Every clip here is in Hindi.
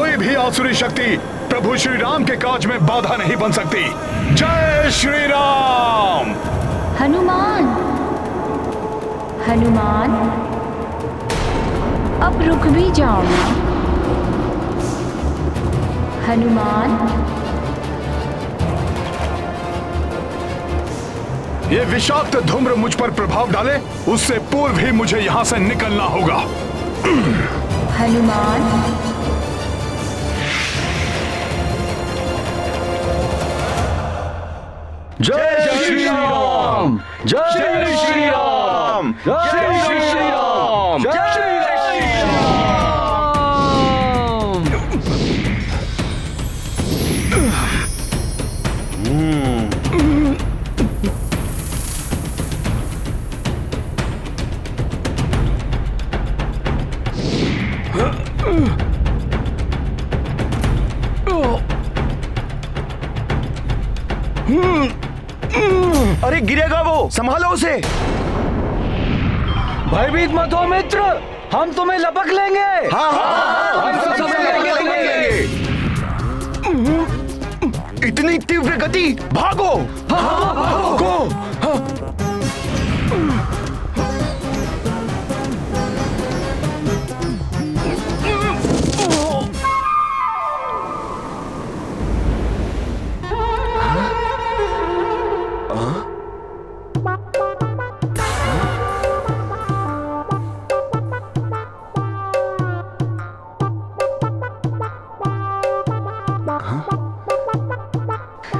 कोई भी आसुरी शक्ति प्रभु श्री राम के काज में बाधा नहीं बन सकती। जय श्री राम। हनुमान, हनुमान, अब रुक भी जाओ ना। हनुमान, ये विषाक्त धूम्र मुझ पर प्रभाव डाले, उससे पूर्व ही मुझे यहाँ से निकलना होगा। हनुमान, जय श्री राम, जय श्री राम, जय श्री राम, जय श्री राम। अरे गिरेगा वो, संभालो उसे। भयभीत मत हो मित्र, हम तुम्हें लपक लेंगे। हाँ हाँ, हम सब लेंगे। इतनी तीव्र गति, भागो। भागो।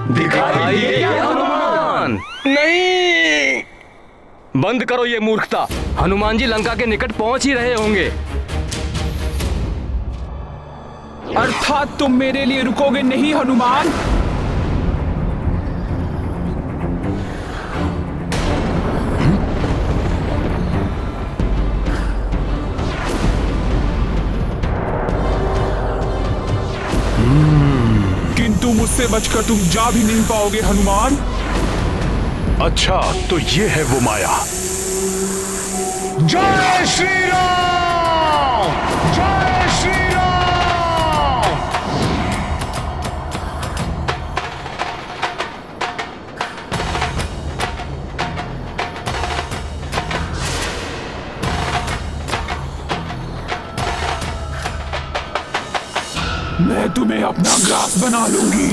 दिखाई दिए हनुमान? नहीं, बंद करो ये मूर्खता। हनुमान जी लंका के निकट पहुंच ही रहे होंगे। अर्थात तुम मेरे लिए रुकोगे नहीं हनुमान? किंतु मुझसे बचकर तुम जा भी नहीं पाओगे हनुमान। अच्छा, तो ये है वो माया। जय श्री राम, जय श्री राम। मैं तुम्हें अपना ग्रास बना लूंगी।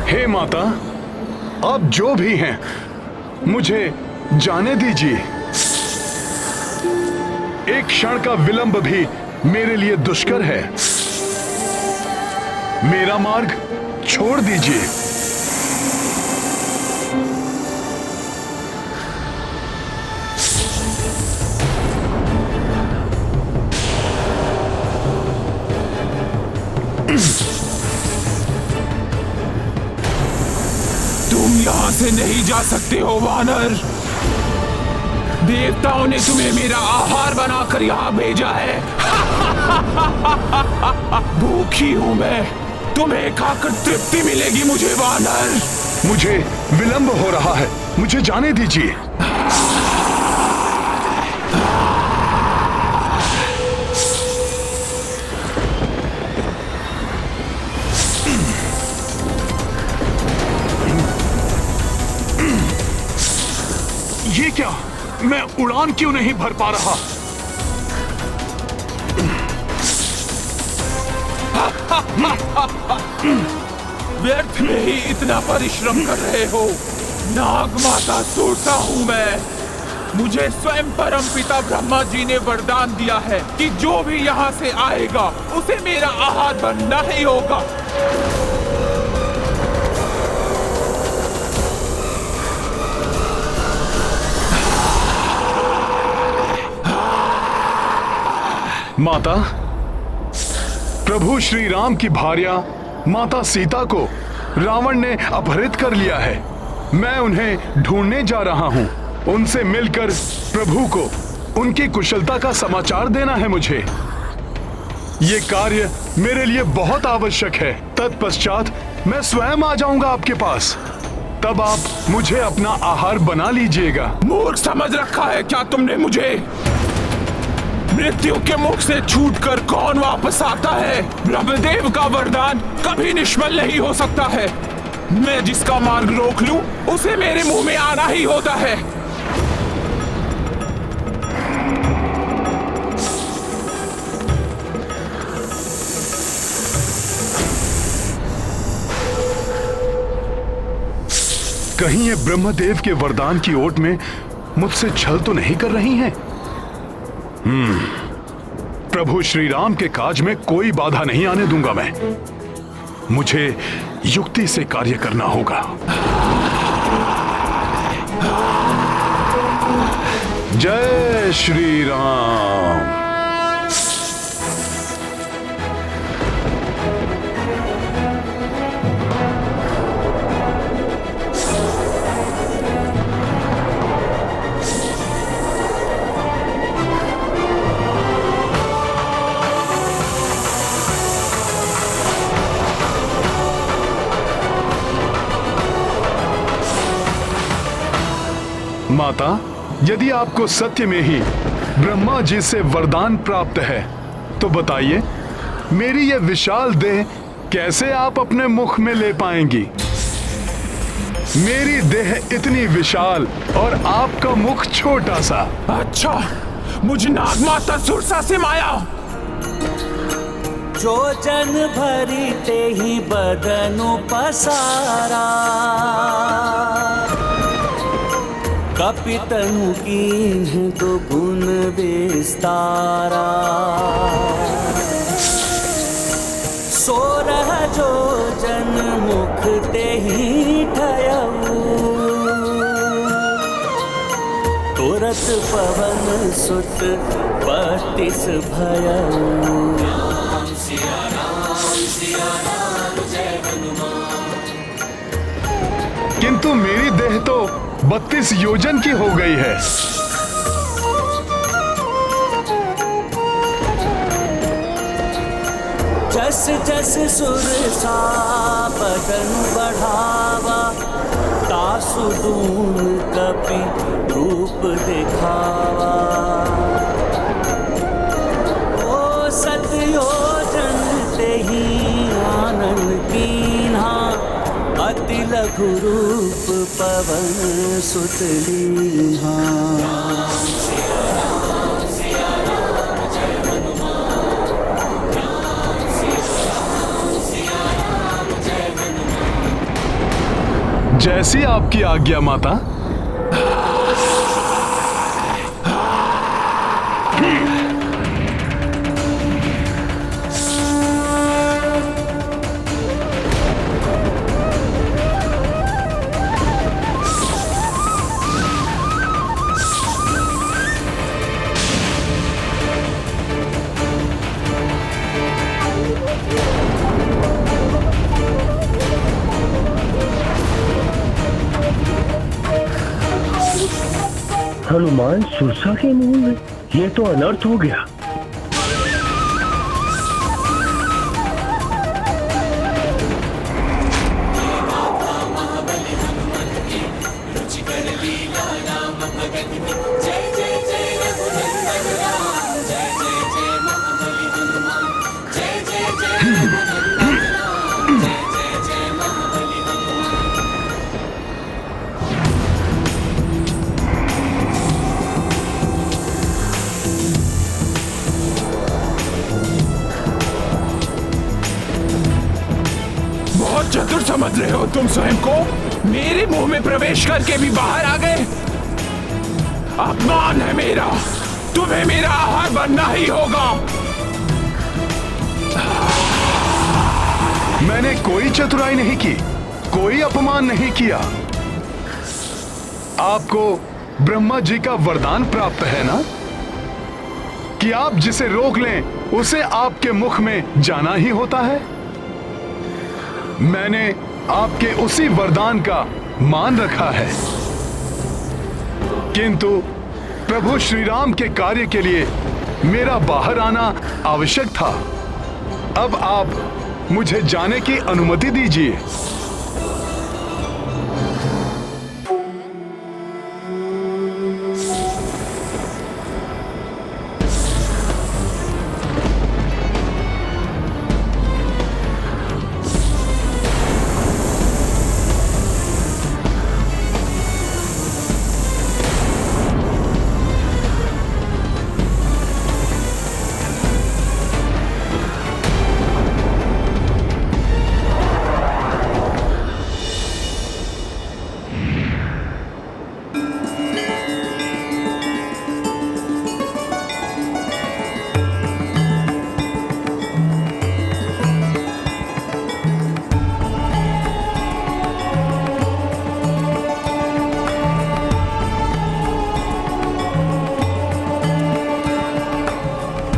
हे माता, आप जो भी हैं, मुझे जाने दीजिए। एक क्षण का विलंब भी मेरे लिए दुष्कर है। मेरा मार्ग छोड़ दीजिए। तुम यहाँ से नहीं जा सकते हो वानर। देवताओं ने तुम्हें मेरा आहार बनाकर यहाँ भेजा है। भूखी हूँ मैं, तुम्हें खाकर तृप्ति मिलेगी मुझे वानर। मुझे विलंब हो रहा है, मुझे जाने दीजिए। ये क्या, मैं उड़ान क्यों नहीं भर पा रहा? व्यर्थ में ही इतना परिश्रम कर रहे हो। नाग माता सोचा हूं मैं। मुझे स्वयं परमपिता ब्रह्मा जी ने वरदान दिया है कि जो भी यहाँ से आएगा उसे मेरा आहार बनना ही होगा। माता, प्रभु श्री राम की भार्या माता सीता को रावण ने अपहरित कर लिया है। मैं उन्हें ढूंढने जा रहा हूँ। उनसे मिलकर प्रभु को उनकी कुशलता का समाचार देना है मुझे। ये कार्य मेरे लिए बहुत आवश्यक है। तत्पश्चात मैं स्वयं आ जाऊंगा आपके पास। तब आप मुझे अपना आहार बना लीजिएगा। मूर्ख समझ रखा है क्या तुमने मुझे? मृत्यु के मुख से छूटकर कौन वापस आता है? ब्रह्मदेव का वरदान कभी निष्फल नहीं हो सकता है। मैं जिसका मार्ग रोक लूं, उसे मेरे मुंह में आना ही होता है। कहीं ये ब्रह्मदेव के वरदान की ओट में मुझसे छल तो नहीं कर रही हैं? प्रभु श्री राम के काज में कोई बाधा नहीं आने दूंगा मैं। मुझे युक्ति से कार्य करना होगा। जय श्री राम। माता, यदि आपको सत्य में ही ब्रह्मा जी से वरदान प्राप्त है तो बताइए, मेरी यह विशाल देह कैसे आप अपने मुख में ले पाएंगी? मेरी देह इतनी विशाल और आपका मुख छोटा सा। अच्छा, मुझ नागमाता सुरसा से माया। जो जन भरी ते ही बदनु पसारा, कपितनु कीन्ह दो गुण विस्तारा। सोरह जो जन मुख ते ही ठयऊ, तुरत पवन सुत 32 भयऊ। किंतु मेरी देह तो 32 योजन की हो गई है। जस जस सुरसा बदन बढ़ावा, तासु दून कपि रूप दिखावा। ओ सतयोजन ते ही आनंद कीन्हा, अति लघु रूप पवन सुत लीन्हा। जैसी आपकी आज्ञा माता। हनुमान सुरसा के मुंह में, ये तो अनर्थ हो गया। चतुर समझ रहे हो तुम स्वयं को? मेरे मुंह में प्रवेश करके भी बाहर आ गए। अपमान है मेरा, तुम्हें मेरा आहार बनना ही होगा। मैंने कोई चतुराई नहीं की, कोई अपमान नहीं किया। आपको ब्रह्मा जी का वरदान प्राप्त है ना कि आप जिसे रोक लें उसे आपके मुख में जाना ही होता है। मैंने आपके उसी वरदान का मान रखा है, किंतु प्रभु श्री राम के कार्य के लिए मेरा बाहर आना आवश्यक था। अब आप मुझे जाने की अनुमति दीजिए।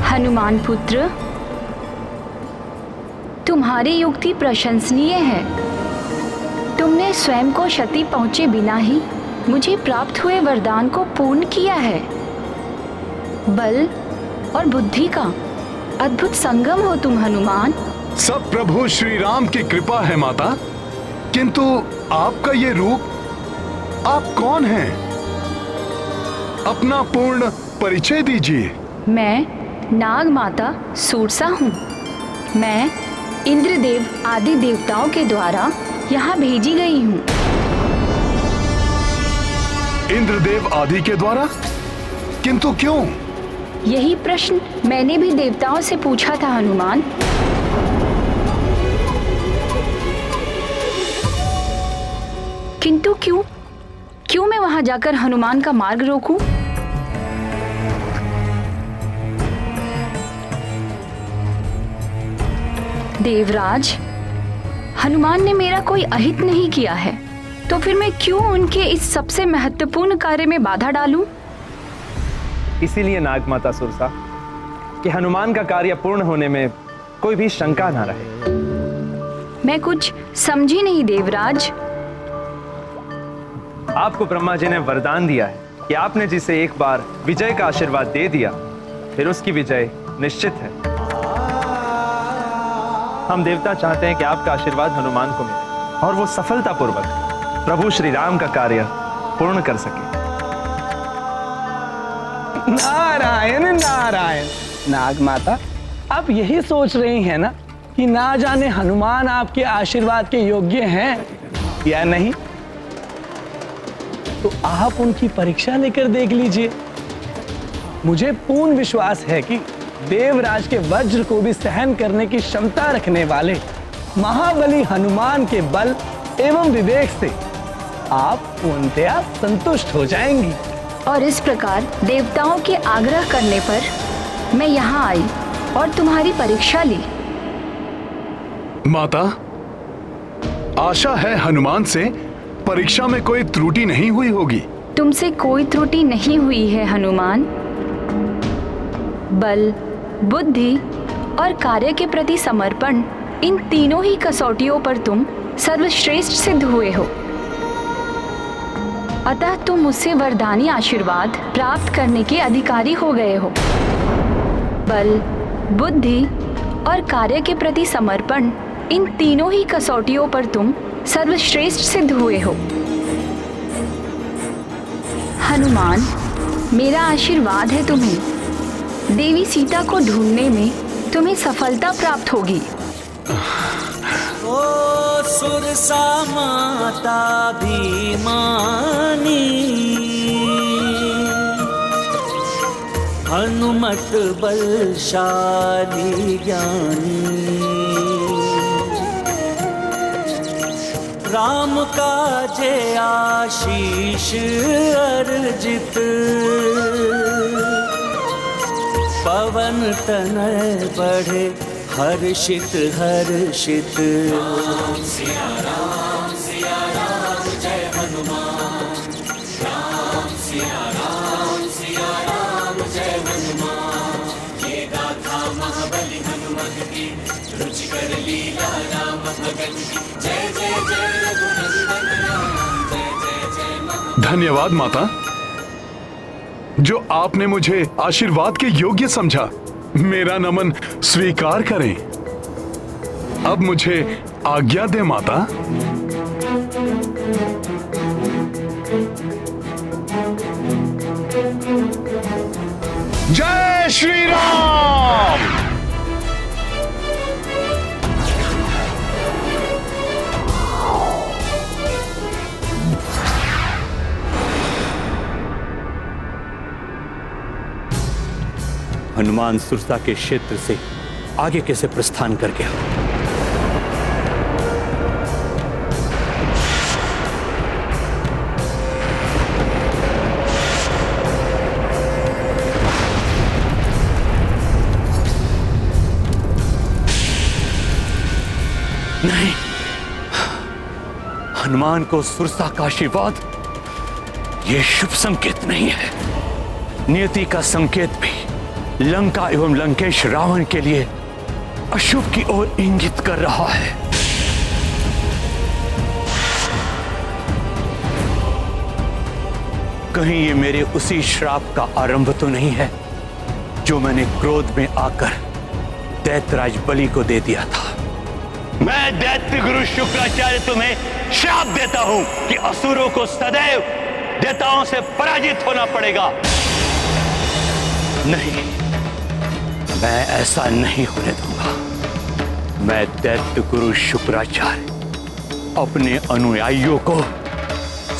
हनुमान पुत्र, तुम्हारी युक्ति प्रशंसनीय है। तुमने स्वयं को क्षति पहुंचे बिना ही मुझे प्राप्त हुए वरदान को पूर्ण किया है। बल और बुद्धि का अद्भुत संगम हो तुम हनुमान। सब प्रभु श्री राम की कृपा है माता, किंतु आपका ये रूप, आप कौन हैं? अपना पूर्ण परिचय दीजिए। मैं नाग माता सूरसा हूँ। मैं इंद्रदेव आदि देवताओं के द्वारा यहाँ भेजी गई हूँ। इंद्रदेव आदि के द्वारा? किंतु क्यों? यही प्रश्न मैंने भी देवताओं से पूछा था हनुमान। किंतु क्यों क्यों मैं वहां जाकर हनुमान का मार्ग रोकूं? देवराज, हनुमान ने मेरा कोई अहित नहीं किया है, तो फिर मैं क्यों उनके इस सबसे महत्वपूर्ण कार्य में बाधा डालूं? इसीलिए नागमाता सुरसा कि हनुमान का कार्य पूर्ण होने में कोई भी शंका ना रहे। मैं कुछ समझी नहीं देवराज। आपको ब्रह्मा जी ने वरदान दिया है कि आपने जिसे एक बार विजय का आशीर्वाद दे दिया, फिर उसकी विजय निश्चित है। हम देवता चाहते हैं कि आपका आशीर्वाद हनुमान को मिले और वो सफलतापूर्वक प्रभु श्री राम का कार्य पूर्ण कर सके। नारायण नारायण। नाग माता, आप यही सोच रही हैं ना कि ना जाने हनुमान आपके आशीर्वाद के योग्य हैं या नहीं? तो आप उनकी परीक्षा लेकर देख लीजिए। मुझे पूर्ण विश्वास है कि देवराज के वज्र को भी सहन करने की क्षमता रखने वाले महाबली हनुमान के बल एवं विवेक से आप पूर्णतया संतुष्ट हो जाएंगी। और इस प्रकार देवताओं के आग्रह करने पर मैं यहाँ आई और तुम्हारी परीक्षा ली। माता, आशा है हनुमान से परीक्षा में कोई त्रुटि नहीं हुई होगी। तुमसे कोई त्रुटि नहीं हुई है हनुमान। बल, बुद्धि और कार्य के प्रति समर्पण, इन तीनों ही कसौटियों पर तुम सर्वश्रेष्ठ सिद्ध हुए हो। अतः तुम मुझसे वरदानी आशीर्वाद प्राप्त करने के अधिकारी हो गए हो। बल, बुद्धि और कार्य के प्रति समर्पण, इन तीनों ही कसौटियों पर तुम सर्वश्रेष्ठ सिद्ध हुए हो। हनुमान, मेरा आशीर्वाद है तुम्हें। देवी सीता को ढूंढने में तुम्हें सफलता प्राप्त होगी। ओ सुरसा माता भीमानी, हनुमत बलशाली ज्ञानी, राम काजे आशीष अर्जित पवन तनय बढ़े हर्षित हर्षित। राम सिया राम जय हनुमान, राम सिया राम जय हनुमान। ये गाथा महाबली हनुमत की, रुचिकर लीला राम भगत की। जय जय जय रघुनंदन राम, जय जय जय महाबली। धन्यवाद माता, जो आपने मुझे आशीर्वाद के योग्य समझा। मेरा नमन स्वीकार करें। अब मुझे आज्ञा दे माता। जय श्री राम। हनुमान सुरसा के क्षेत्र से आगे कैसे प्रस्थान कर गया? नहीं, हनुमान को सुरसा का आशीर्वाद यह शुभ संकेत नहीं है। नियति का संकेत भी लंका एवं लंकेश रावण के लिए अशुभ की ओर इंगित कर रहा है। कहीं ये मेरे उसी श्राप का आरंभ तो नहीं है जो मैंने क्रोध में आकर दैत्यराज बलि को दे दिया था। मैं दैत्य गुरु शुक्राचार्य तुम्हें श्राप देता हूं कि असुरों को सदैव देवताओं से पराजित होना पड़ेगा। नहीं, मैं ऐसा नहीं होने दूंगा। मैं दैत्य गुरु शुक्राचार्य अपने अनुयायियों को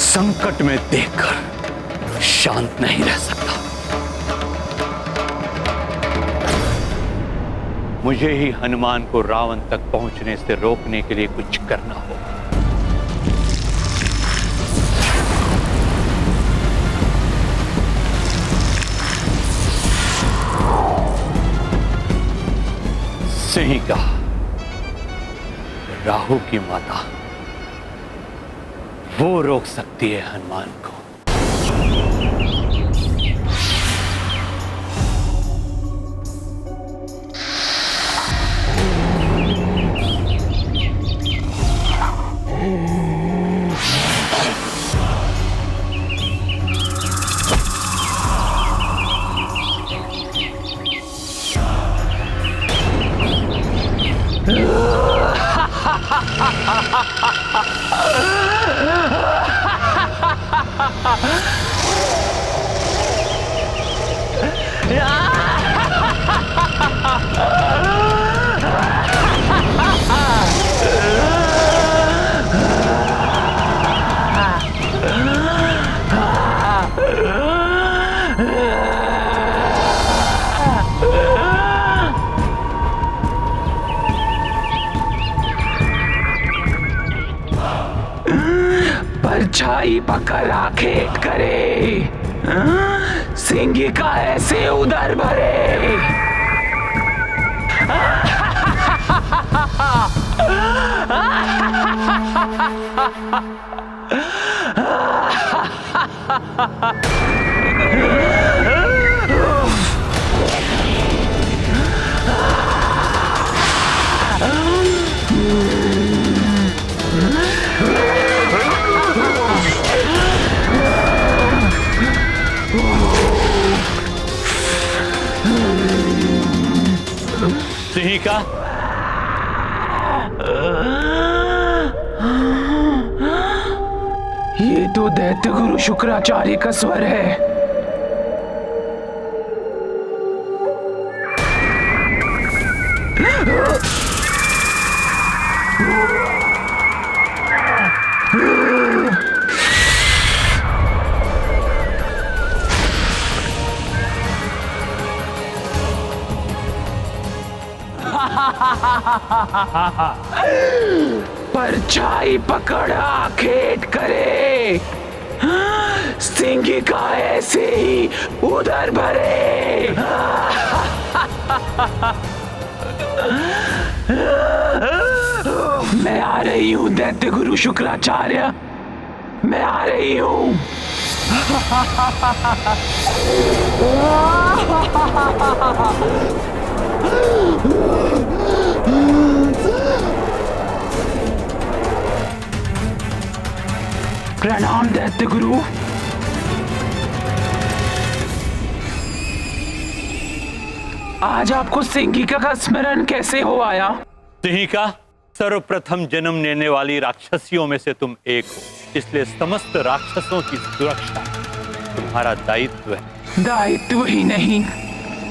संकट में देखकर शांत नहीं रह सकता। मुझे ही हनुमान को रावण तक पहुंचने से रोकने के लिए कुछ करना होगा। सही कहा, राहु की माता वो रोक सकती है हनुमान को। परछाई पकड़ आंखें करे, सिंगी का ऐसे उधर भरे। सिंह का ये तो दैत्य गुरु शुक्राचार्य का स्वर है। परछाई पकड़ा खेट करे, सिंगिका ऐसे ही उधर भरे। मैं आ रही हूँ दैत्य गुरु शुक्राचार्य, मैं आ रही हूँ। प्रणाम दैत्य गुरु। आज आपको सिंगिका का स्मरण कैसे हो आया? सिंहिका, सर्वप्रथम जन्म लेने वाली राक्षसियों में से तुम एक हो, इसलिए समस्त राक्षसों की सुरक्षा तुम्हारा दायित्व है। दायित्व ही नहीं,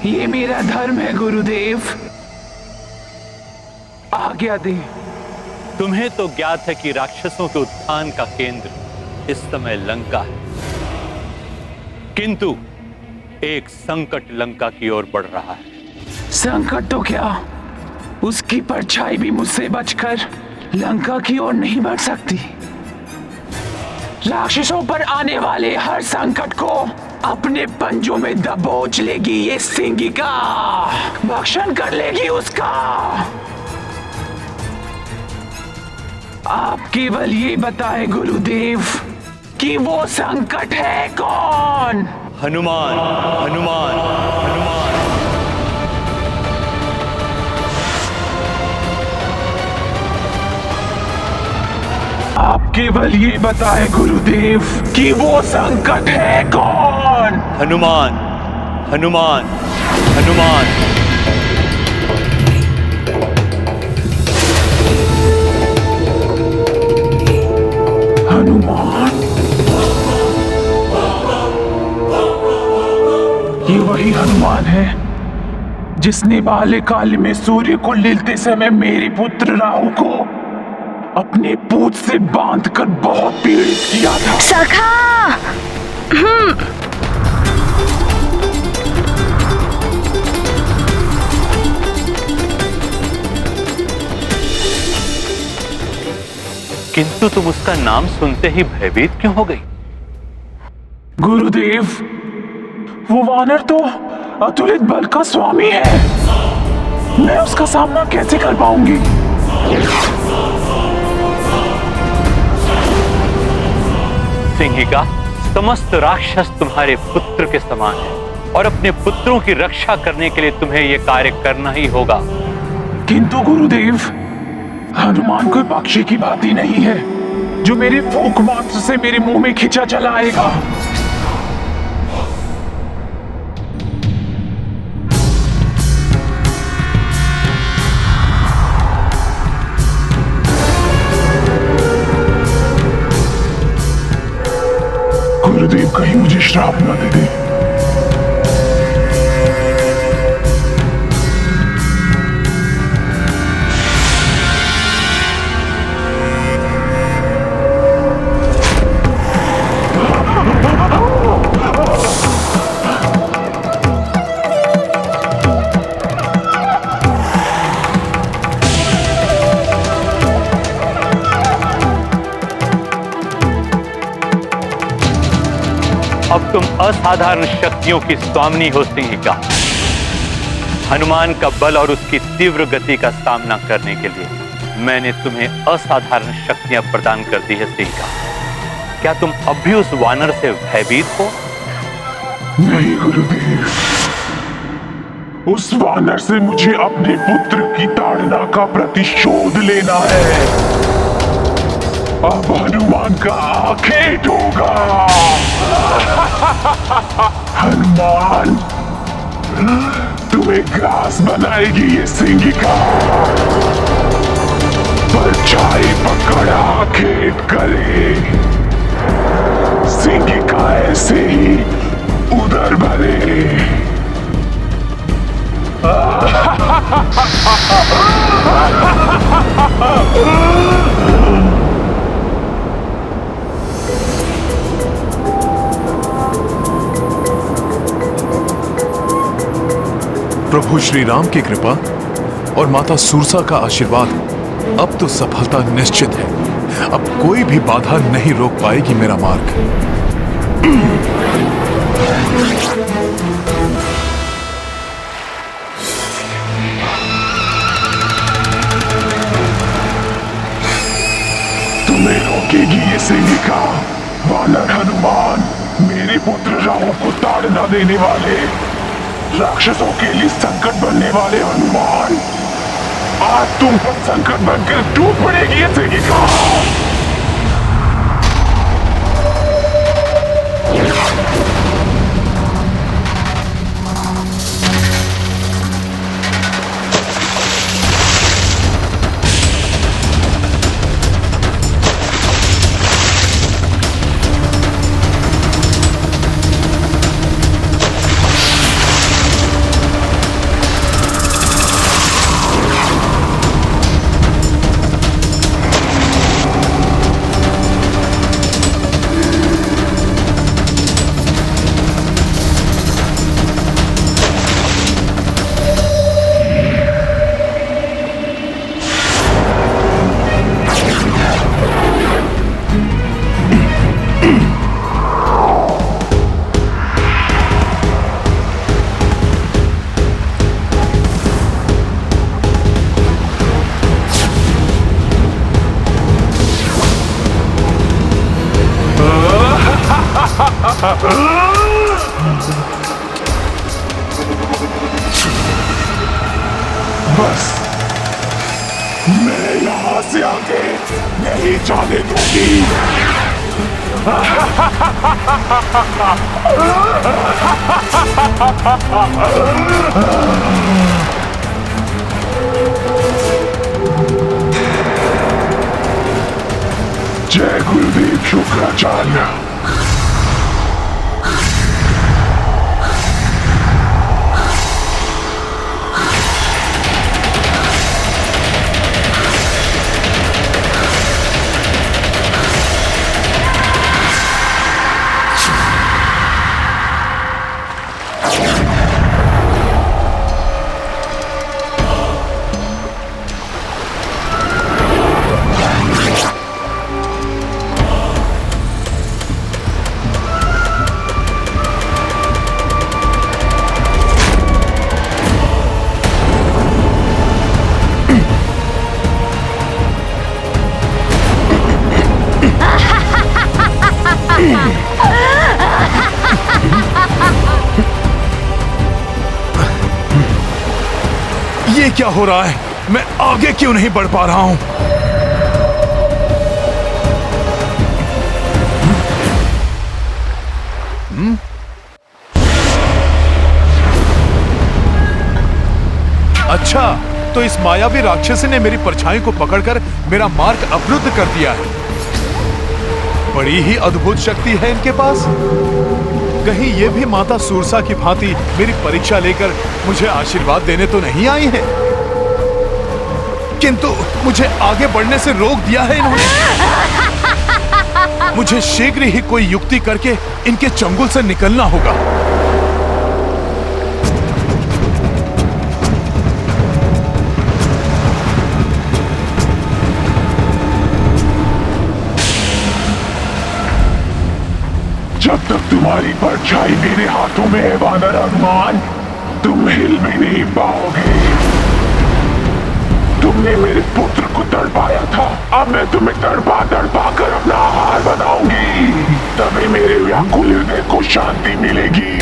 ये मेरा धर्म है गुरुदेव। आज्ञा दे। तुम्हें तो ज्ञात है कि राक्षसों के उत्थान का केंद्र इस समय लंका है, किंतु एक संकट लंका की ओर बढ़ रहा है। संकट तो क्या, उसकी परछाई भी मुझसे बचकर लंका की ओर नहीं बढ़ सकती। राक्षसों पर आने वाले हर संकट को अपने पंजों में दबोच लेगी ये सिंगिका, भक्षण कर लेगी उसका। आप केवल ये बताएं गुरुदेव कि वो संकट है कौन? हनुमान, हनुमान, हनुमान। आप केवल ये बताएं गुरुदेव कि वो संकट है कौन? हनुमान, हनुमान, हनुमान। हनुमान? ये वही हनुमान है जिसने बाल्यकाल में सूर्य को लेते समय मेरे पुत्र राहु को अपने पूंछ से बांधकर बहुत पीड़ित किया था। सखा! किंतु तुम उसका नाम सुनते ही भयभीत क्यों हो गई? गुरुदेव, वो वानर तो अतुलित बल का स्वामी है, मैं उसका सामना कैसे कर पाऊंगी? सिंहिका, समस्त राक्षस तुम्हारे पुत्र के समान है और अपने पुत्रों की रक्षा करने के लिए तुम्हें यह कार्य करना ही होगा। किंतु गुरुदेव, हनुमान कोई पक्षी की भांति नहीं है जो मेरे फूंक मात्र से मेरे मुंह में खिंचा चला आएगा। गुरुदेव कहीं मुझे श्राप न दे दे। अब तुम असाधारण शक्तियों की स्वामिनी हो सिंहिका। हनुमान का बल और उसकी तीव्र गति का सामना करने के लिए मैंने तुम्हें असाधारण शक्तियां प्रदान कर दी है सिंहिका। क्या तुम अब भी उस वानर से भयभीत हो? नहीं गुरुदेव, उस वानर से मुझे अपने पुत्र की ताड़ना का प्रतिशोध लेना है। अब हनुमान का आखेट होगा। हनुमान, तुम्हें घास बनाएगी ये सिंगिका, परछाई पकड़ आखेट करे, सिंगिका ऐसे ही उधर भरे। प्रभु श्री राम की कृपा और माता सूरसा का आशीर्वाद अब तो सफलता निश्चित है। अब कोई भी बाधा नहीं रोक पाएगी मेरा मार्ग। तुम्हें रोकेगी ये सेविका वानर हनुमान, मेरे पुत्र राहु को ताड़ना देने वाले, राक्षसों के लिए संकट बनने वाले हनुमान, आज तुम पर संकट बनकर टूट पड़ेगी ये सेविका। बस मैं यहां से आगे नहीं जाने दूंगी। जय गुरुदेव शुक्राचार्य। ये क्या हो रहा है? मैं आगे क्यों नहीं बढ़ पा रहा हूं? अच्छा, तो इस मायावी राक्षसी ने मेरी परछाई को पकड़कर मेरा मार्ग अवरुद्ध कर दिया है। बड़ी ही अद्भुत शक्ति है इनके पास। कहीं ये भी माता सूरसा की भांति मेरी परीक्षा लेकर मुझे आशीर्वाद देने तो नहीं आई है, किंतु मुझे आगे बढ़ने से रोक दिया है इन्होंने। मुझे शीघ्र ही कोई युक्ति करके इनके चंगुल से निकलना होगा। जब तक तुम्हारी परछाई मेरे हाथों में है वानर हनुमान, तुम हिल भी नहीं पाओगे। तुमने मेरे पुत्र को तड़पाया था, अब मैं तुम्हें तड़पा तड़पा कर अपना आहार बनाऊंगी, तभी मेरे व्याकुल हृदय को शांति मिलेगी।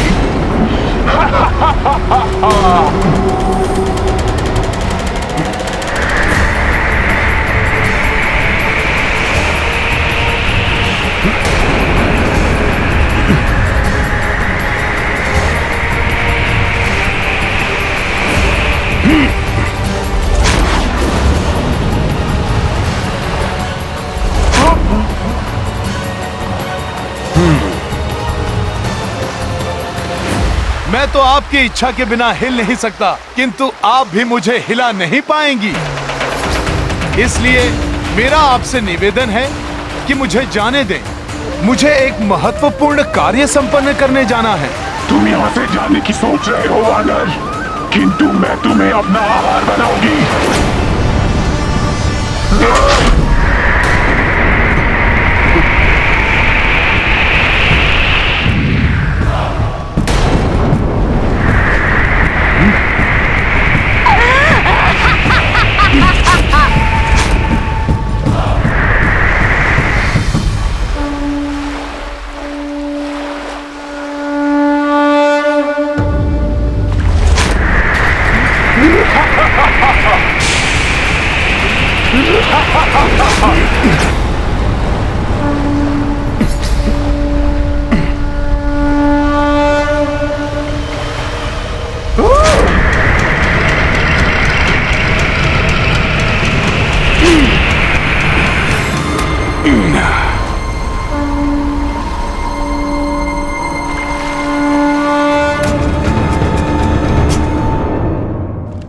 मैं तो आपकी इच्छा के बिना हिल नहीं सकता, किंतु आप भी मुझे हिला नहीं पाएंगी। इसलिए मेरा आपसे निवेदन है कि मुझे जाने दें। मुझे एक महत्वपूर्ण कार्य संपन्न करने जाना है। तुम यहाँ से जाने की सोच रहे हो वानर, किंतु मैं तुम्हें अपना आहार बनाऊंगी।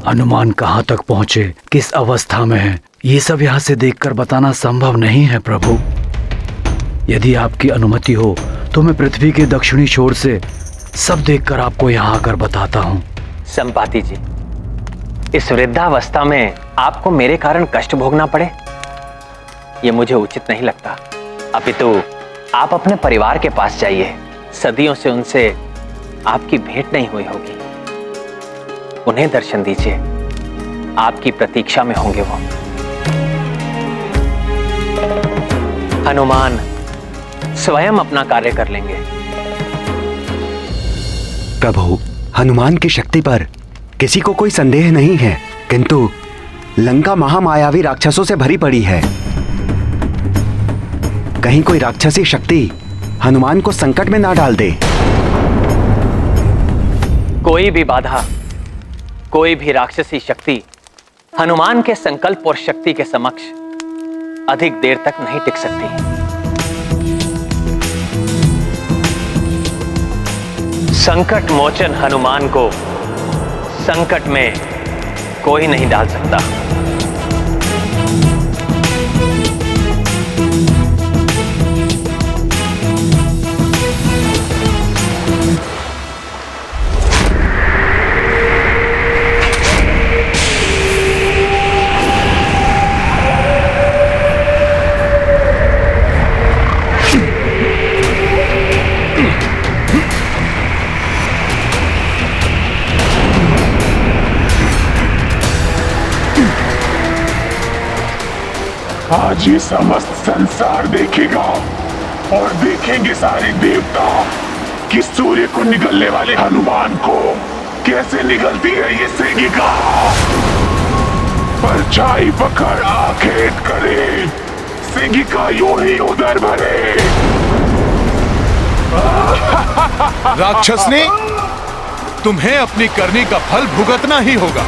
हनुमान कहाँ तक पहुँचे, किस अवस्था में है, ये सब यहाँ से देखकर बताना संभव नहीं है प्रभु। यदि आपकी अनुमति हो तो मैं पृथ्वी के दक्षिणी छोर से सब देखकर आपको यहाँ आकर बताता हूँ। संपाति जी, इस वृद्धावस्था में आपको मेरे कारण कष्ट भोगना पड़े, ये मुझे उचित नहीं लगता। अपितु आप अपने परिवार के पास जाइए, सदियों से उनसे आपकी भेंट नहीं हुई होगी, उन्हें दर्शन दीजिए, आपकी प्रतीक्षा में होंगे वो। हनुमान स्वयं अपना कार्य कर लेंगे। प्रभु, हनुमान की शक्ति पर किसी को कोई संदेह नहीं है, किंतु लंका महामायावी राक्षसों से भरी पड़ी है। कहीं कोई राक्षसी शक्ति हनुमान को संकट में ना डाल दे। कोई भी बाधा, कोई भी राक्षसी शक्ति हनुमान के संकल्प और शक्ति के समक्ष अधिक देर तक नहीं टिक सकती। संकट मोचन हनुमान को संकट में कोई नहीं डाल सकता। आज ये समस्त संसार देखेगा और देखेंगे सारे देवता कि सूर्य को निगलने वाले हनुमान को कैसे निगलती है ये सेगिका। परछाई पकड़ आखेट करे, सेगिका यूं ही उधर भरे। राक्षसनी, तुम्हें अपनी करनी का फल भुगतना ही होगा।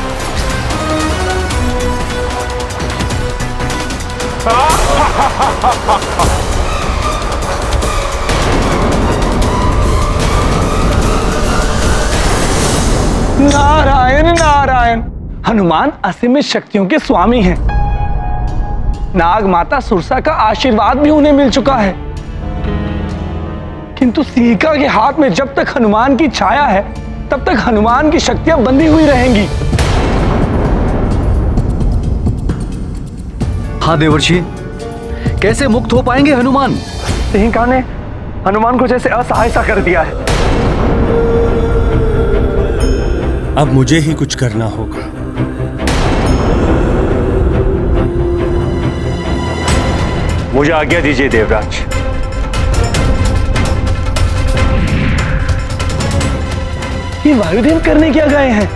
नारायण नारायण, हनुमान असीमित शक्तियों के स्वामी हैं। नाग माता सुरसा का आशीर्वाद भी उन्हें मिल चुका है, किंतु सीका के हाथ में जब तक हनुमान की छाया है तब तक हनुमान की शक्तियां बंधी हुई रहेंगी। हाँ देवर्षि, कैसे मुक्त हो पाएंगे हनुमान? सिंहिका ने हनुमान को जैसे असहाय सा कर दिया है। अब मुझे ही कुछ करना होगा। मुझे आज्ञा दीजिए देवराज। ये वायुदेव करने क्या गए हैं?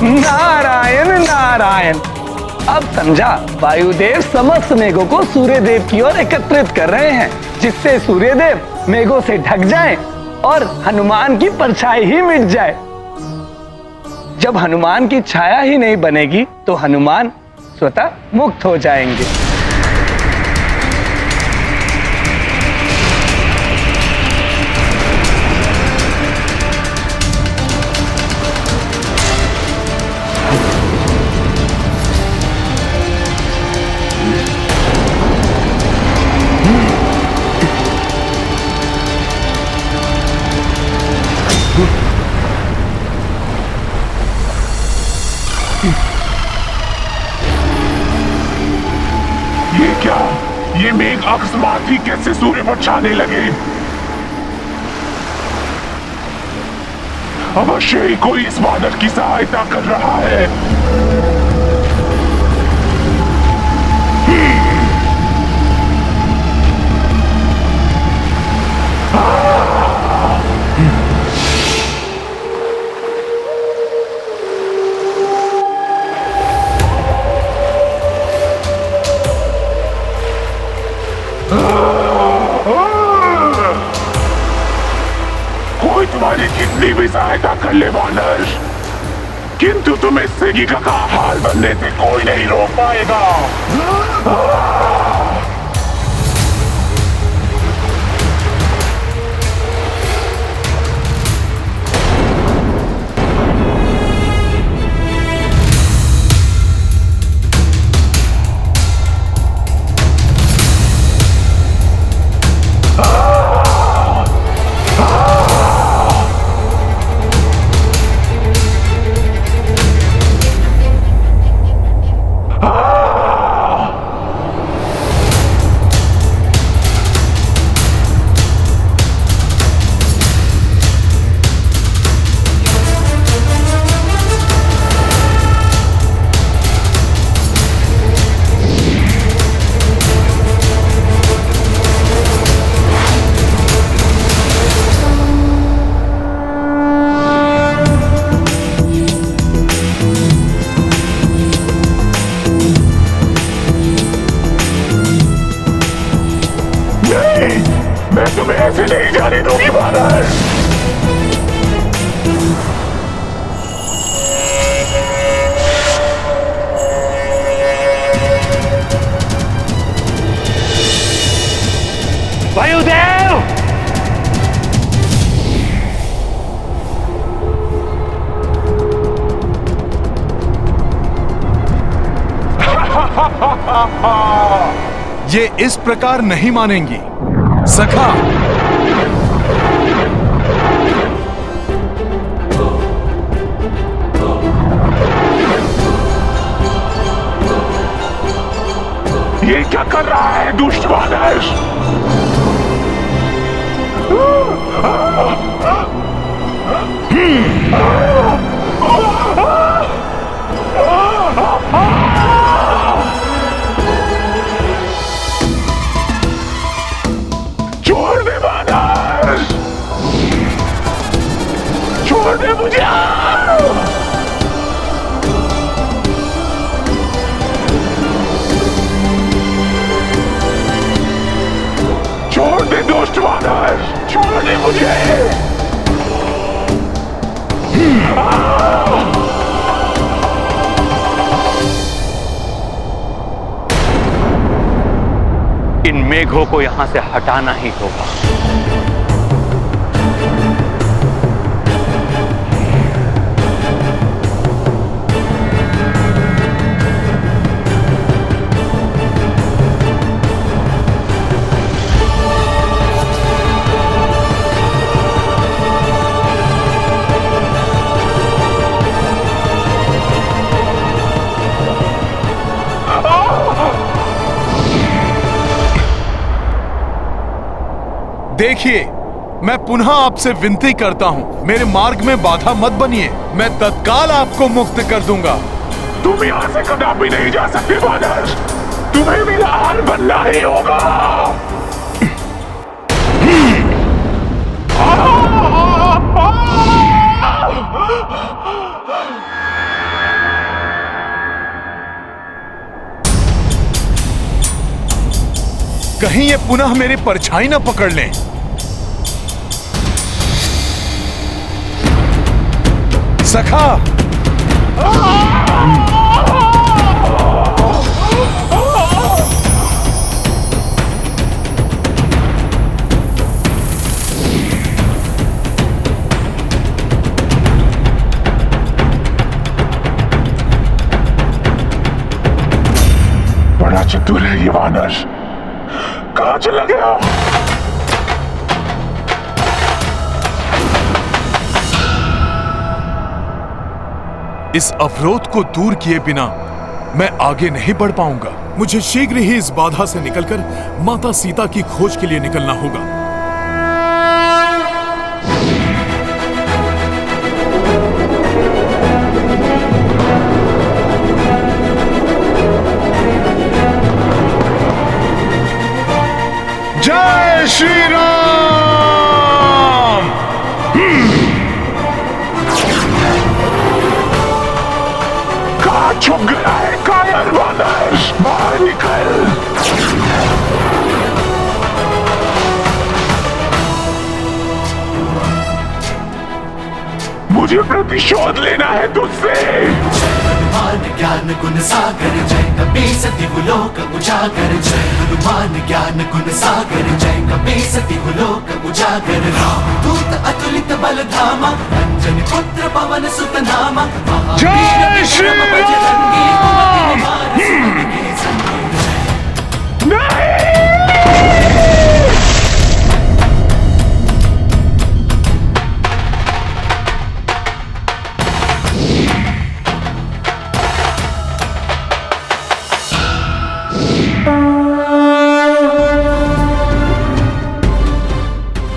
नारायण नारायण, अब समझा। वायुदेव समस्त मेघों को सूर्यदेव की ओर एकत्रित कर रहे हैं, जिससे सूर्यदेव मेघों से ढक जाएं और हनुमान की परछाई ही मिट जाए। जब हनुमान की छाया ही नहीं बनेगी तो हनुमान स्वतः मुक्त हो जाएंगे। ये क्या? ये मेघ अकस्मात ही कैसे सूर्य पर छाने लगे? अवश्य ही कोई इस वानर की सहायता कर रहा है। कोई तुम्हारी कितनी भी सहायता कर ले वानर, किंतु तुम्हें सेगिका का हाल बनने से कोई नहीं रोक पाएगा। मैं तुम्हें ऐसे नहीं जाने दूंगी वानर। वायुदेव! ये इस प्रकार नहीं मानेंगी सखा। ये क्या कर रहा है दुष्ट वानर? छोड़ दे वानर, छोड़ दे मुझे। छोड़ दे दुष्ट वानर, छोड़ दे मुझे। इन मेघों को यहां से हटाना ही होगा। देखिए, मैं पुनः आपसे विनती करता हूँ, मेरे मार्ग में बाधा मत बनिए। मैं तत्काल आपको मुक्त कर दूंगा। तुम यहाँ से कदापि नहीं जा सकते वानर, तुम्हें मेरा हाल बनना ही होगा। कहीं ये पुनः मेरी परछाई न पकड़ लें। सखा, बड़ा चतुर है ये वानर। कहाँ चला गया? इस अवरोध को दूर किए बिना मैं आगे नहीं बढ़ पाऊंगा। मुझे शीघ्र ही इस बाधा से निकलकर माता सीता की खोज के लिए निकलना होगा। जय श्री राम। कहाँ छुप गया है कायर वानर? बाहर निकल। मुझे प्रतिशोध लेना है तुझसे। हनुमान ज्ञान गुण सागर जय कपी सती लोक उजागर। जय हनुमान ज्ञान गुण सागर जय कपी सती लोक उजागर। दूत अतुलित बल धामा अंजनी पुत्र पवन सुत नामा। जय श्री राम।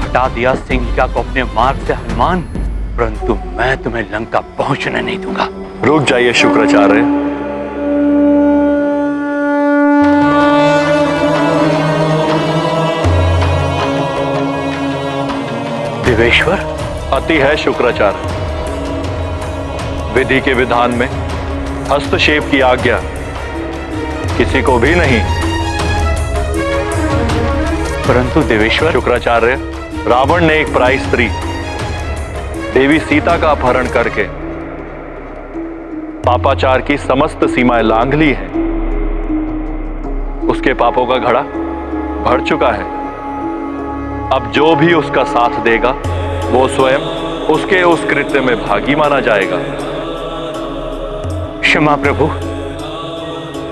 हटा दिया सिंहिका को अपने मार्ग से हनुमान, परंतु मैं तुम्हें लंका पहुंचने नहीं दूंगा। रुक जाइए शुक्राचार्य। देवेश्वर, अति है शुक्राचार्य। विधि के विधान में हस्तक्षेप की आज्ञा किसी को भी नहीं। परंतु देवेश्वर। शुक्राचार्य, रावण ने एक पराई स्त्री देवी सीता का अपहरण करके पापाचार की समस्त सीमाएं लांघ ली हैं। उसके पापों का घड़ा भर चुका है। अब जो भी उसका साथ देगा वो स्वयं उसके उस कृत्य में भागी माना जाएगा। क्षमा प्रभु,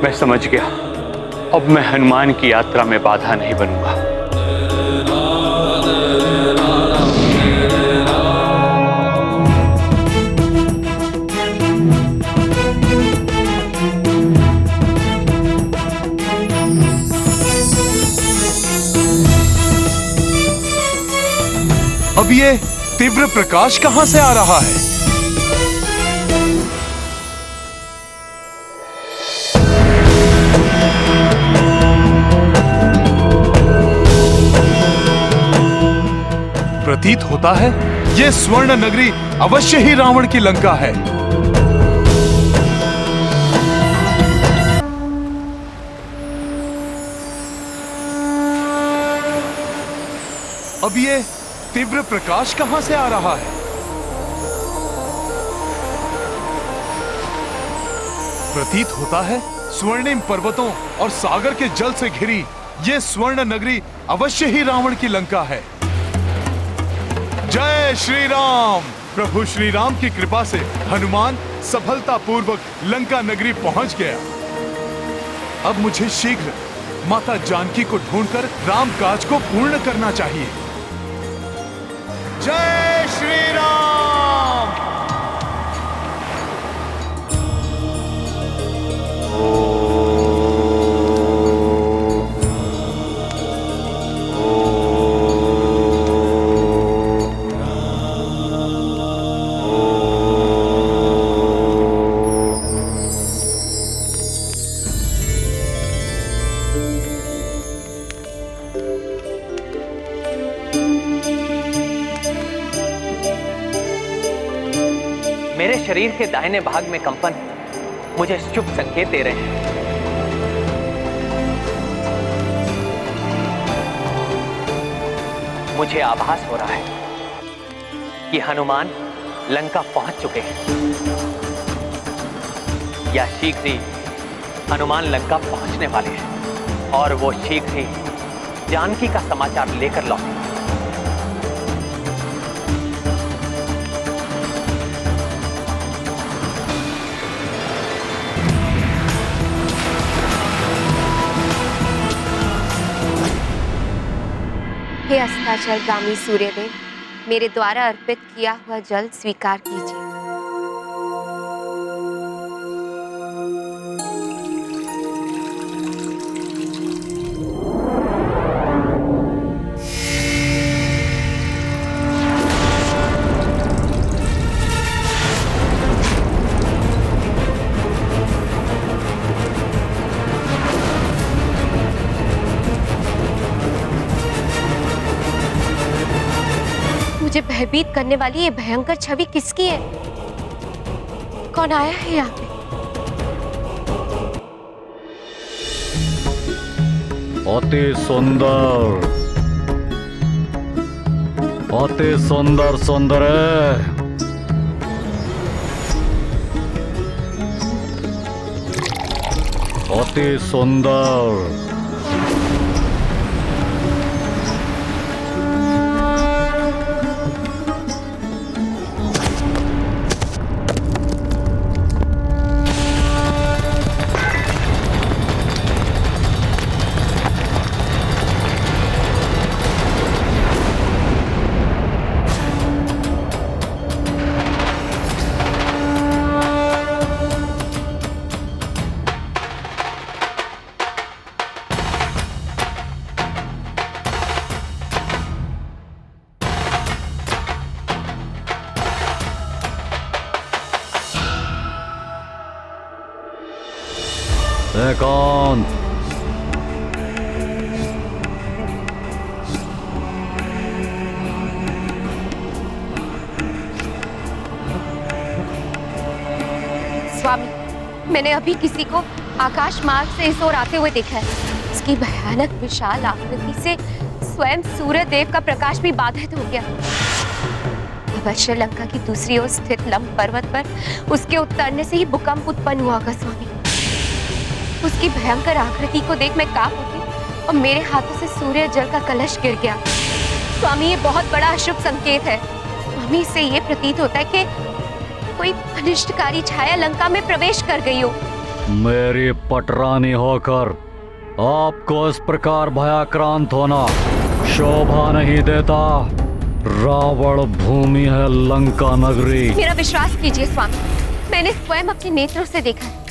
मैं समझ गया। अब मैं हनुमान की यात्रा में बाधा नहीं बनूंगा। अब ये तीव्र प्रकाश कहां से आ रहा है? प्रतीत होता है ये स्वर्ण नगरी अवश्य ही रावण की लंका है। अब ये तीव्र प्रकाश कहां से आ रहा है? प्रतीत होता है स्वर्णिम पर्वतों और सागर के जल से घिरी ये स्वर्ण नगरी अवश्य ही रावण की लंका है। जय श्री राम। प्रभु श्री राम की कृपा से हनुमान सफलतापूर्वक लंका नगरी पहुंच गया। अब मुझे शीघ्र माता जानकी को ढूंढकर राम काज को पूर्ण करना चाहिए। जय श्री राम। मेरे शरीर के दाहिने भाग में कंपन मुझे शुभ संकेत दे रहे हैं। मुझे आभास हो रहा है कि हनुमान लंका पहुंच चुके हैं। या शीघ्र ही हनुमान लंका पहुंचने वाले हैं और वो शीघ्र ही जानकी का समाचार लेकर लौटे। हे अस्ताचलगामी सूर्यदेव, मेरे द्वारा अर्पित किया हुआ जल स्वीकार कीजिए। मुझे भयभीत करने वाली ये भयंकर छवि किसकी है? कौन आया है यहाँ पे? अति सुंदर, अति सुंदर सुंदर है। अति सुंदर। कौन? स्वामी, मैंने अभी किसी को आकाश मार्ग से इस ओर आते हुए देखा है। इसकी भयानक विशाल आकृति से स्वयं सूर्य देव का प्रकाश भी बाधित हो गया। अवश्य लंका की दूसरी ओर स्थित लंब पर्वत पर उसके उतरने से ही भूकंप उत्पन्न हुआ होगा स्वामी। उसकी भयंकर आकृति को देख मैं कांप उठी और मेरे हाथों से सूर्य जल का कलश गिर गया। स्वामी, ये बहुत बड़ा अशुभ संकेत है। स्वामी, इससे ये प्रतीत होता है कि कोई अनिष्टकारी छाया लंका में प्रवेश कर गई हो। मेरी पटरानी होकर आपको इस प्रकार भयाक्रांत होना शोभा नहीं देता। रावण भूमि है लंका नगरी। मेरा विश्वास कीजिए स्वामी, मैंने स्वयं अपने नेत्रों से देखा है।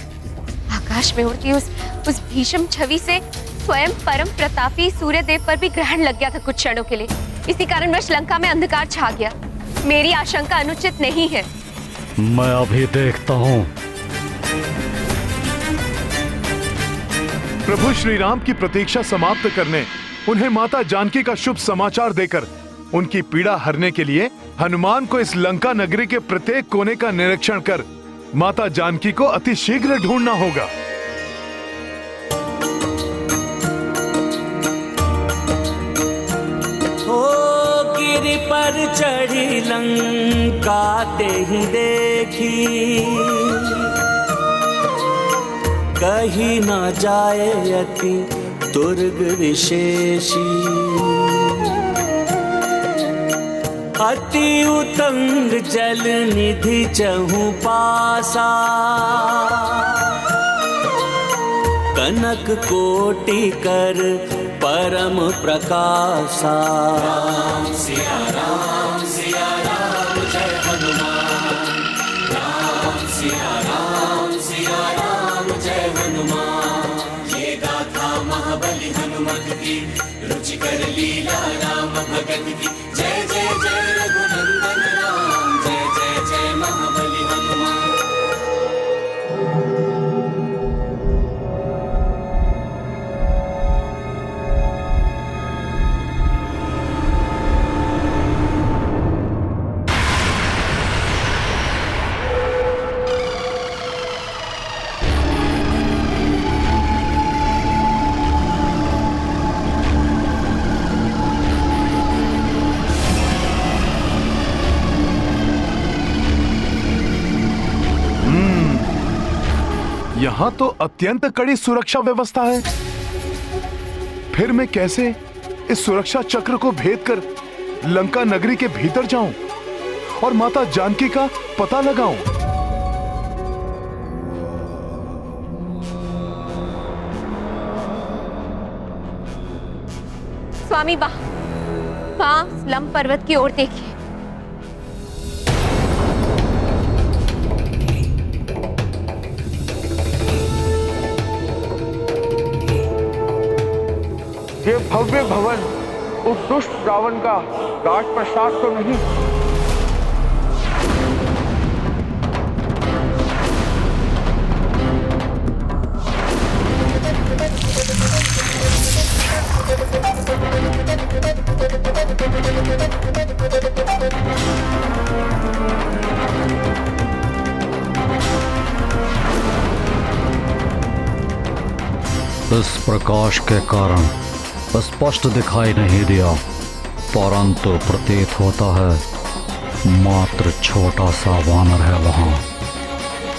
आकाश में उड़ती उस भीषण छवि से स्वयं परम प्रतापी सूर्य देव पर भी ग्रहण लग गया था कुछ क्षणों के लिए। इसी कारणवश लंका में अंधकार छा गया। मेरी आशंका अनुचित नहीं है। मैं अभी देखता हूँ। प्रभु श्री राम की प्रतीक्षा समाप्त करने, उन्हें माता जानकी का शुभ समाचार देकर उनकी पीड़ा हरने के लिए हनुमान को इस लंका नगरी के प्रत्येक कोने का निरीक्षण कर माता जानकी को अति शीघ्र ढूंढना होगा। ओ गिरि पर चढ़ी लंका तेहि देखी, कहीं न जाए अति दुर्ग विशेषी। अति उतंग जल निधि चहु पासा, कनक कोटि कर परम प्रकाशा। राम सिया राम जय हनुमान। राम सिया राम जय हनुमान। ये गाथा महाबली हनुमत की, रुचिकर लीला राम भगत की। जय जय जय रघुनंदन राम, जय जय जय महाबली हनुमान। यहाँ तो अत्यंत कड़ी सुरक्षा व्यवस्था है। फिर मैं कैसे इस सुरक्षा चक्र को भेद कर लंका नगरी के भीतर जाऊं और माता जानकी का पता लगाऊं? स्वामी वहां स्लम पर्वत की ओर देखिए। ये भव्य भवन उस दुष्ट रावण का राजप्रसाद तो नहीं? इस प्रकाश के कारण स्पष्ट दिखाई नहीं दिया, परंतु प्रतीत होता है मात्र छोटा सा वानर है वहां।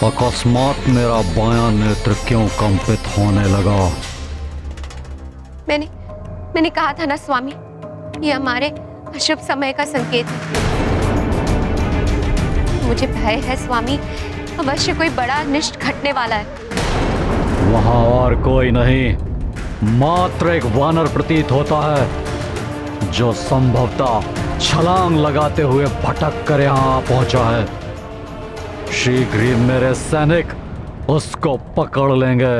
अकस्मात मेरा बायां नेत्र क्यों कंपित होने लगा? मैंने कहा था ना स्वामी, ये हमारे अशुभ समय का संकेत है। मुझे भय है स्वामी, अवश्य कोई बड़ा अनिष्ट घटने वाला है। वहां और कोई नहीं, मात्र एक वानर प्रतीत होता है जो संभवतः छलांग लगाते हुए भटक कर यहां पहुंचा है। शीघ्र ही मेरे सैनिक उसको पकड़ लेंगे।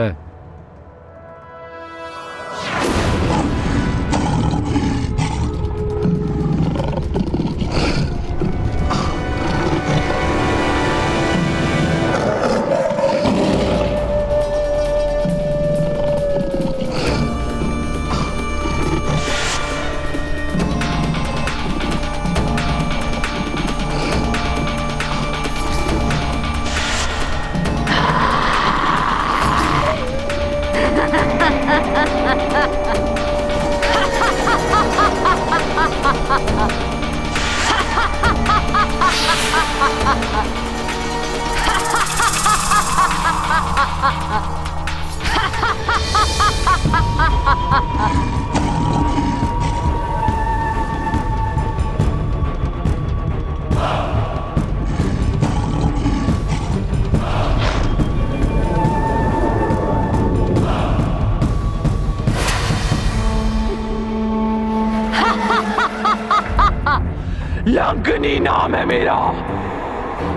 लंकनी नाम है मेरा,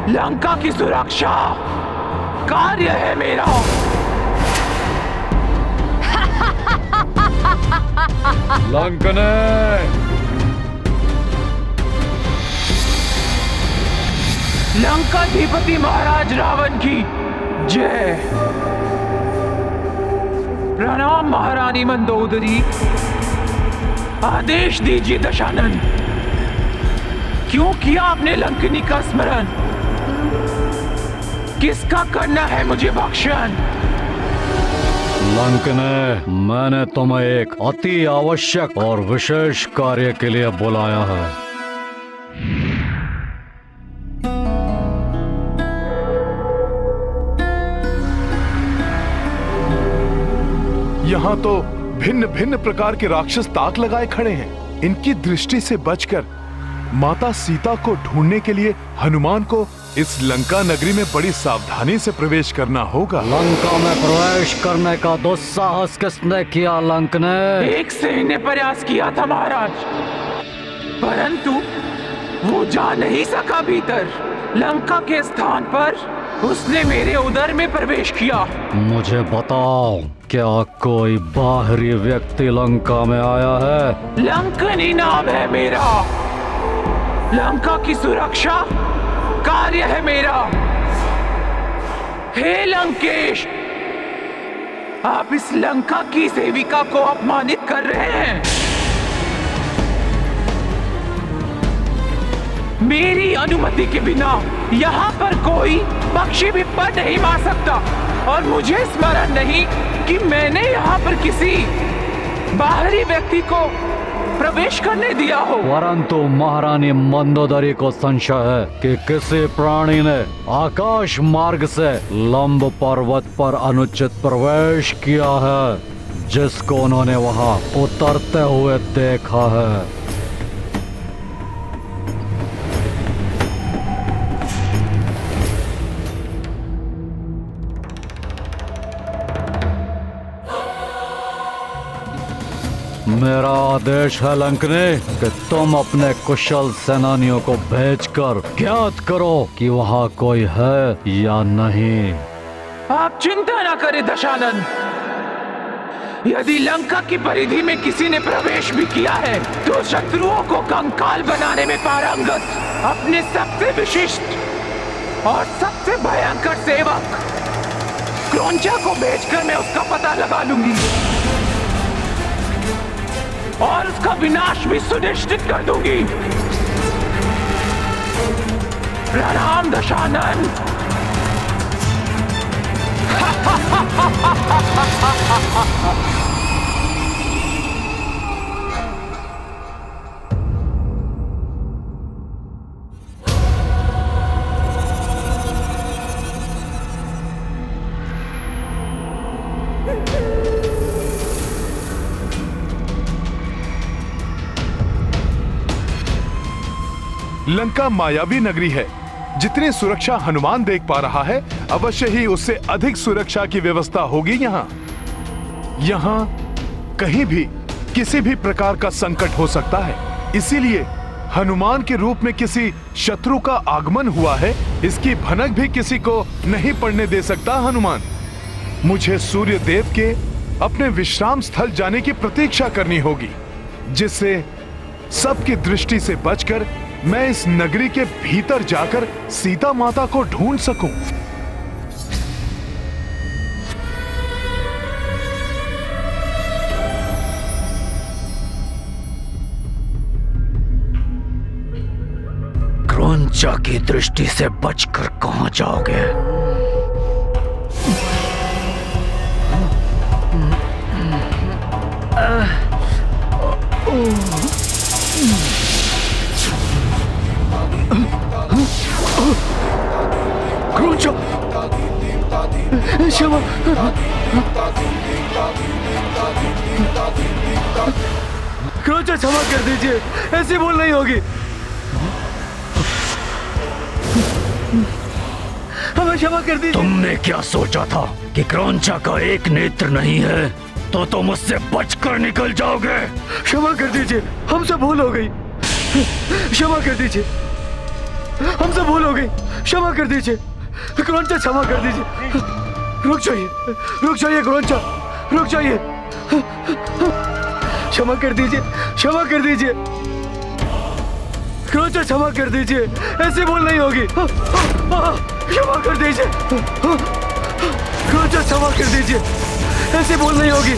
लंका की सुरक्षा कार्य है मेरा। लंकने लंकाधिपति महाराज रावण की जय। प्रणाम महारानी मंदोदरी, आदेश दीजिए दशानन। क्यों किया आपने लंकनी का स्मरण? किसका करना है मुझे भक्षण? लंकने, मैंने तुम्हें एक अति आवश्यक और विशेष कार्य के लिए बुलाया है। यहाँ तो भिन्न भिन्न प्रकार के राक्षस ताक लगाए खड़े हैं। इनकी दृष्टि से बचकर माता सीता को ढूंढने के लिए हनुमान को इस लंका नगरी में बड़ी सावधानी से प्रवेश करना होगा। लंका में प्रवेश करने का दुस्साहस किसने किया लंकने? एक सैन्य ने प्रयास किया था महाराज, परंतु वो जा नहीं सका भीतर। लंका के स्थान पर उसने मेरे उदर में प्रवेश किया। मुझे बताओ, क्या कोई बाहरी व्यक्ति लंका में आया है? लंकनी नाम है मेरा, लंका की सुरक्षा कार्य है मेरा। हे लंकेश, आप इस लंका की सेविका को अपमानित कर रहे हैं। मेरी अनुमति के बिना यहाँ पर कोई पक्षी भी पर नहीं मार सकता, और मुझे स्मरण नहीं कि मैंने यहाँ पर किसी बाहरी व्यक्ति को प्रवेश करने दिया हो। परंतु महारानी मंदोदरी को संशय है कि किसी प्राणी ने आकाश मार्ग से लंब पर्वत पर अनुचित प्रवेश किया है, जिसको उन्होंने वहां उतरते हुए देखा है। मेरा आदेश है लंकनी कि तुम अपने कुशल सेनानियों को भेजकर ज्ञात करो कि वहां कोई है या नहीं। आप चिंता न करें दशानन। यदि लंका की परिधि में किसी ने प्रवेश भी किया है तो शत्रुओं को कंकाल बनाने में पारंगत अपने सबसे विशिष्ट और सबसे भयंकर सेवक क्रौंचा को भेजकर मैं उसका पता लगा लूंगी और उसका विनाश भी सुनिश्चित कर दूंगी। प्रणाम दशानन। लंका मायावी नगरी है। जितनी सुरक्षा हनुमान देख पा रहा है, अवश्य ही उससे अधिक सुरक्षा की व्यवस्था होगी यहाँ। यहाँ कहीं भी किसी भी प्रकार का संकट हो सकता है, इसीलिए हनुमान के रूप में किसी शत्रु का आगमन हुआ है, इसकी भनक भी किसी को नहीं पड़ने दे सकता हनुमान। मुझे सूर्य देव के अपने विश्राम स्थल जाने की प्रतीक्षा करनी होगी, जिससे सबकी दृष्टि से बचकर मैं इस नगरी के भीतर जाकर सीता माता को ढूंढ सकूं। क्रौंचा की दृष्टि से बचकर कहां जाओगे? क्रौंचा, क्षमा, क्रौंचा क्षमा कर दीजिए, ऐसी भूल नहीं होगी। हमें क्षमा कर दीजिए। तुमने क्या सोचा था कि क्रौंचा का एक नेत्र नहीं है तो तुम उससे बचकर निकल जाओगे? क्षमा कर दीजिए, हमसे भूल हो गई। क्षमा कर दीजिए, हमसे भूल हो गई। क्षमा कर दीजिए क्रौंचा, क्षमा कर दीजिए। रुक जाइए क्रौंचा, रुक जाइए। क्षमा कर दीजिए, क्षमा कर दीजिए क्रौंचा, क्षमा कर दीजिए, ऐसी भूल नहीं होगी। क्षमा कर दीजिए क्रौंचा, क्षमा कर दीजिए, ऐसी भूल नहीं होगी।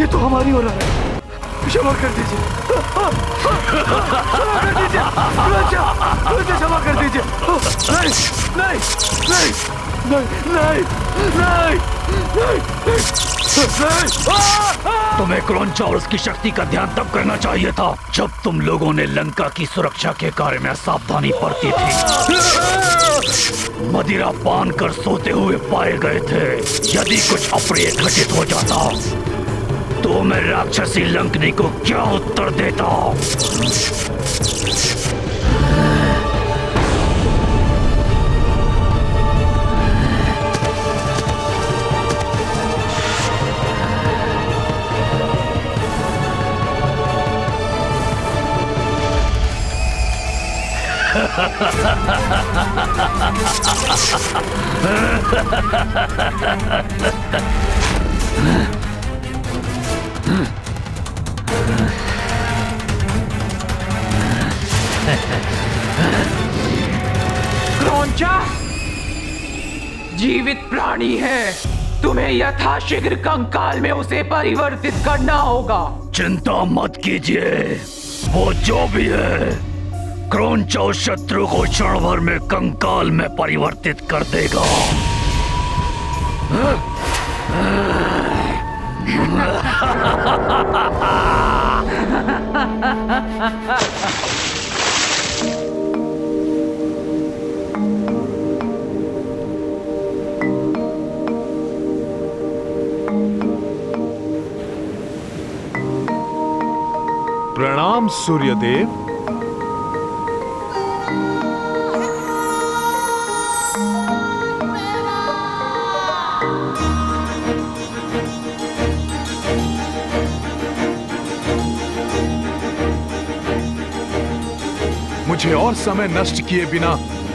ये तो हमारी हो रहा है। क्षमा कर दीजिए, क्षमा कर दीजिए क्रौंचा, क्षमा कर दीजिए। नहीं नहीं नहीं नहीं नहीं नहीं। तुम्हें क्रौंचा और उसकी शक्ति का ध्यान तब करना चाहिए था जब तुम लोगों ने लंका की सुरक्षा के कार्य में सावधानी बरती थी। मदिरा पान कर सोते हुए पाए गए थे। यदि कुछ अप्रिय घटित हो जाता तो मैं राक्षसी लंकनी को क्या उत्तर देता? क्रौंचा जीवित प्राणी है, तुम्हें यथाशीघ्र कंकाल में उसे परिवर्तित करना होगा। चिंता मत कीजिए, वो जो भी है क्रौंचा उस शत्रु को क्षण भर में कंकाल में परिवर्तित कर देगा। प्रणाम सूर्यदेव। मुझे और समय नष्ट किए बिना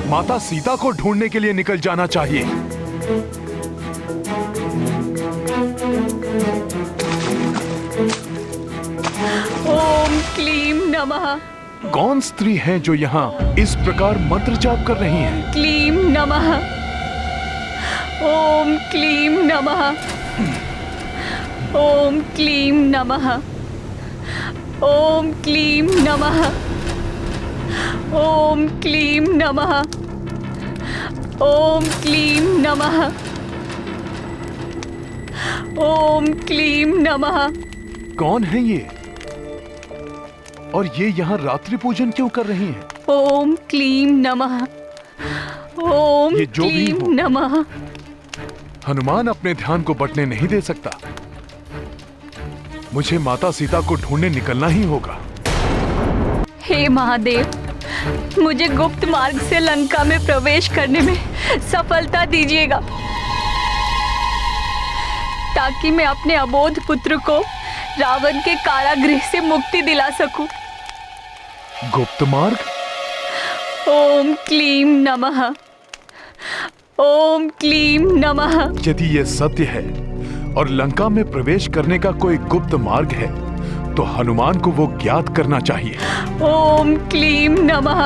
माता सीता को ढूंढने के लिए निकल जाना चाहिए। ओम क्लीम नमः। कौन स्त्री है जो यहाँ इस प्रकार मंत्र जाप कर रही है? क्लीम नमः। ओम क्लीम नमः। ओम क्लीम नमः। ओम क्लीम नमः। ओम क्लीम नमः। ओम क्लीम नमः। ओम क्लीम नमः। कौन है ये? और ये यहाँ रात्रि पूजन क्यों कर रही हैं? ओम क्लीम नमः। ओम ये जो भी क्लीम हो। नमः। हनुमान अपने ध्यान को बंटने नहीं दे सकता। मुझे माता सीता को ढूंढने निकलना ही होगा। हे महादेव, मुझे गुप्त मार्ग से लंका में प्रवेश करने में सफलता दीजिएगा, ताकि मैं अपने अबोध पुत्र को रावण के कारागृह से मुक्ति दिला सकूं। गुप्त मार्ग? ओम क्लीम नमः। ओम क्लीम नमः। यदि ये सत्य है और लंका में प्रवेश करने का कोई गुप्त मार्ग है, तो हनुमान को वो ज्ञात करना चाहिए। ओम क्लीम नमः।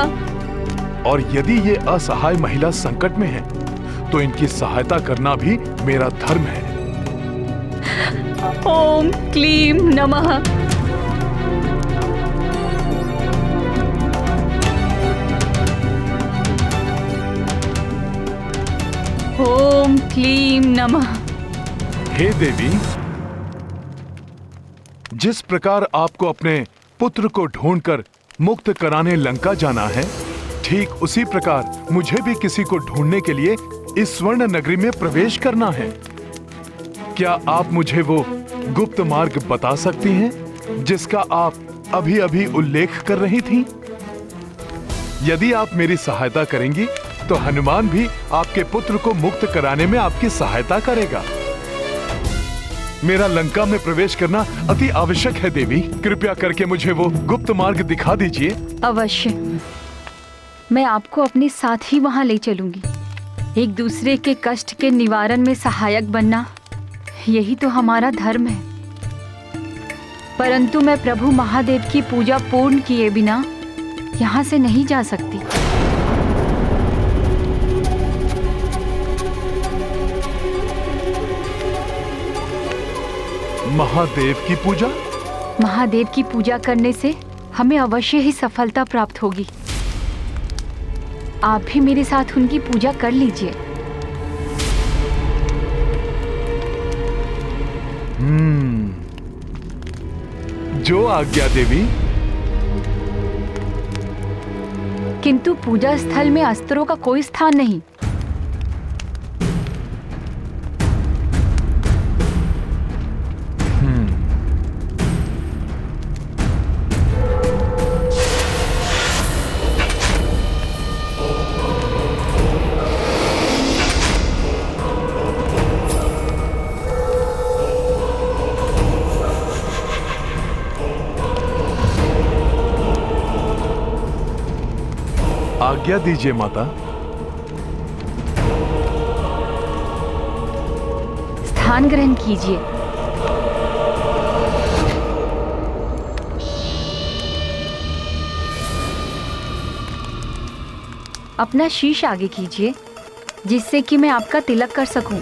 और यदि ये असहाय महिला संकट में है, तो इनकी सहायता करना भी मेरा धर्म है। ओम क्लीम नमः। ओम क्लीम नमः। हे देवी, जिस प्रकार आपको अपने पुत्र को ढूंढकर मुक्त कराने लंका जाना है, ठीक उसी प्रकार मुझे भी किसी को ढूंढने के लिए इस स्वर्ण नगरी में प्रवेश करना है। क्या आप मुझे वो गुप्त मार्ग बता सकती हैं, जिसका आप अभी अभी उल्लेख कर रही थीं? यदि आप मेरी सहायता करेंगी, तो हनुमान भी आपके पुत्र को मुक्त कराने में आपकी सहायता करेगा। मेरा लंका में प्रवेश करना अति आवश्यक है देवी। कृपया करके मुझे वो गुप्त मार्ग दिखा दीजिए। अवश्य, मैं आपको अपने साथ ही वहां ले चलूंगी। एक दूसरे के कष्ट के निवारण में सहायक बनना, यही तो हमारा धर्म है। परंतु मैं प्रभु महादेव की पूजा पूर्ण किए बिना यहाँ से नहीं जा सकती। महादेव की पूजा? महादेव की पूजा करने से हमें अवश्य ही सफलता प्राप्त होगी। आप भी मेरे साथ उनकी पूजा कर लीजिए। जो आज्ञा देवी। किंतु पूजा स्थल में अस्त्रों का कोई स्थान नहीं। आज्ञा दीजिए माता। स्थान ग्रहण कीजिए। अपना शीश आगे कीजिए, जिससे कि मैं आपका तिलक कर सकूं।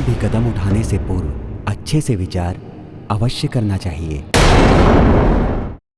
भी कदम उठाने से पूर्व अच्छे से विचार अवश्य करना चाहिए।